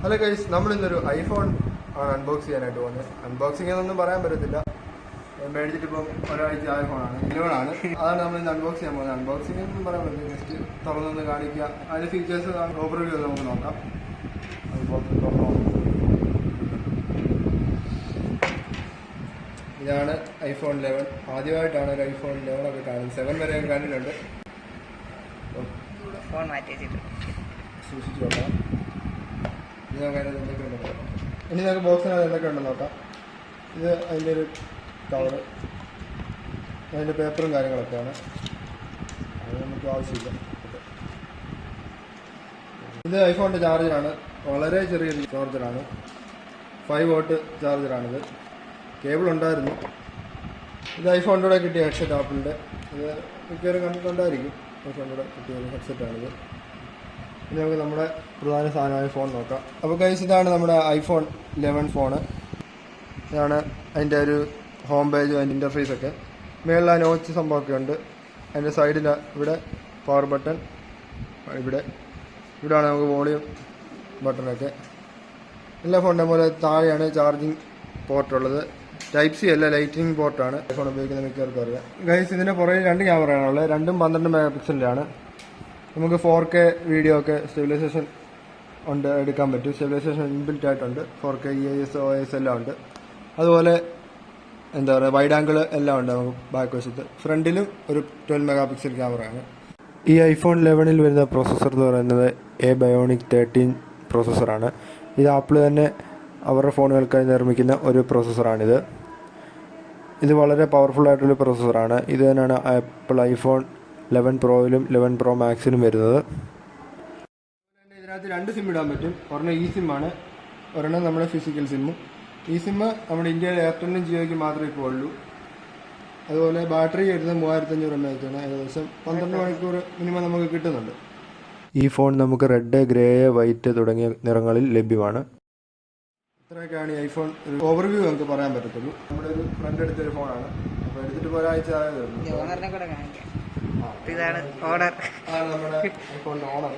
Hello guys, നമ്മളിന്നൊരു iPhone ആണ് unbox ചെയ്യാനായിട്ട് പോകുന്നത്. അൺബോക്സിംഗ് എന്നൊന്നും പറയാൻ പറ്റത്തില്ല, മേടിച്ചിട്ടിപ്പം ഒരാഴ്ച ആയ ഫോണാണ്, ഇലവനാണ്. അതാണ് നമ്മൾ ഇന്ന് അൺബോക്സ് ചെയ്യാൻ പോകുന്നത്. അൺബോക്സിംഗ് ഒന്നും പറയാൻ പറ്റില്ല, ജസ്റ്റ് തുറന്നൊന്ന് കാണിക്കുക, അതിൻ്റെ ഫീച്ചേഴ്സ് ഓവർവ്യൂ നമുക്ക് നോക്കാം. ഇതാണ് ഐഫോൺ 11. ആദ്യമായിട്ടാണ് ഒരു ഐഫോൺ 11 ഒക്കെ കാണുന്നത്. 7 വരെ ഞാൻ കണ്ടിട്ടുണ്ട്. ഫോൺ മാറ്റി വെച്ചിട്ട് സൂക്ഷിച്ചു നോക്കാം. ഇനി നമുക്ക് അതിനകത്ത് എന്തൊക്കെ ഉണ്ടെന്ന് നോക്കാം. ഇനി നമുക്ക് ബോക്സിനകത്ത് എന്തൊക്കെ ഉണ്ടെന്ന് നോക്കാം. ഇത് അതിൻ്റെ ഒരു കവറ്, അതിൻ്റെ പേപ്പറും കാര്യങ്ങളൊക്കെയാണ്. അത് നമുക്ക് ആവശ്യമില്ല. ഇത് ഐഫോണിൻ്റെ ചാർജറാണ്, വളരെ ചെറിയൊരു ചാർജറാണ്. 5 വോട്ട് ചാർജറാണിത്. കേബിൾ ഉണ്ടായിരുന്നു. ഇത് ഐഫോണിൻ്റെ കൂടെ കിട്ടിയ ഹെഡ്സെറ്റ്, ആപ്പിളിൻ്റെ. ഇത് മിക്കവരും കണ്ടിട്ടുണ്ടായിരിക്കും. ഐഫോണിൻ്റെ കൂടെ കിട്ടിയ ഒരു ഹെഡ്സെറ്റാണിത്. ഇനി നമുക്ക് നമ്മുടെ പ്രധാന സാധനമായ ഫോൺ നോക്കാം. അപ്പോൾ ഗൈസ്, ഇതാണ് നമ്മുടെ ഐഫോൺ 11 ഫോണ്. ഇതാണ് അതിൻ്റെ ഒരു ഹോം പേജും അതിൻ്റെ ഇൻ്റർഫേസൊക്കെ. മേളിൽ ആ നോച്ച് സംഭവമൊക്കെ ഉണ്ട്. അതിൻ്റെ സൈഡിൽ ഇവിടെ പവർ ബട്ടൺ, ഇവിടെയാണ് നമുക്ക് വോളിയം ബട്ടണൊക്കെ. എല്ലാ ഫോണിൻ്റെ പോലെ താഴെയാണ് ചാർജിങ് പോർട്ടുള്ളത്. ടൈപ്പ് സി അല്ല, ലൈറ്റിനിങ് പോർട്ടാണ് ഐഫോൺ ഉപയോഗിക്കുന്ന മിക്കവർക്കും അറിയാം. ഗൈസ്, ഇതിൻ്റെ പുറകിൽ 2 ക്യാമറയാണുള്ളത്. രണ്ടും 12 മെഗാ പിക്സലിലാണ്. നമുക്ക് 4K വീഡിയോ ഒക്കെ സ്റ്റെബിലൈസേഷൻ ഉണ്ട്, എടുക്കാൻ പറ്റും. സ്റ്റെബിലൈസേഷൻ ഇൻബിൽറ്റ് ആയിട്ടുണ്ട്. 4K EIS OIS എല്ലാം ഉണ്ട്. അതുപോലെ എന്താ പറയുക, വൈഡ് ആംഗിൾ എല്ലാം ഉണ്ട് നമുക്ക് ബാക്ക് വശത്ത്. ഫ്രണ്ടിലും ഒരു 12 മെഗാ പിക്സൽ ക്യാമറയാണ്. ഈ ഐഫോൺ 11 വരുന്ന പ്രോസസ്സർ എന്ന് പറയുന്നത് Bionic 13 പ്രോസസ്സറാണ്. ഇത് ആപ്പിൾ തന്നെ അവരുടെ ഫോണുകൾക്കായി നിർമ്മിക്കുന്ന ഒരു പ്രോസസ്സറാണിത്. ഇത് വളരെ പവർഫുൾ ആയിട്ടുള്ള പ്രോസസ്സറാണ്. ഇത് തന്നെയാണ് ആപ്പിൾ ഐഫോൺ 11 പ്രോയിലും 11 പ്രോ മാക്സിലും വരുന്നത്. ഇതിനകത്ത് 2 സിം ഇടാൻ പറ്റും. ഒരെണ്ണം ഈ സിമ്മാണ്, ഒരെണ്ണം നമ്മുടെ ഫിസിക്കൽ സിമ്മും. ഈ സിമ്മ് നമ്മുടെ ഇന്ത്യയിൽ എയർടെല്ലിനും ജിയോയ്ക്കും മാത്രമേ ഇപ്പോൾ ഉള്ളൂ. അതുപോലെ ബാറ്ററി വരുന്നത് 3500 mAh ആണ്. ഏകദേശം 12 മണിക്കൂർ മിനിമം നമുക്ക് കിട്ടുന്നുണ്ട്. ഈ ഫോൺ നമുക്ക് റെഡ്, ഗ്രേ, വൈറ്റ് തുടങ്ങിയ നിറങ്ങളിൽ ലഭ്യമാണ്. ഇത്രയൊക്കെയാണ് ഈ ഐഫോൺ ഒരു ഓവർവ്യൂ നമുക്ക് പറയാൻ പറ്റത്തുള്ളൂ. നമ്മുടെ ഒരു ഫ്രണ്ട് എടുത്തൊരു ഫോണാണ്. അപ്പോൾ എടുത്തിട്ട് ഒരാഴ്ച ആയതുള്ളൂ. ഇതാണ് ഓർഡർ. നമ്മുടെ ഐഫോണിൻ്റെ ഓണർ.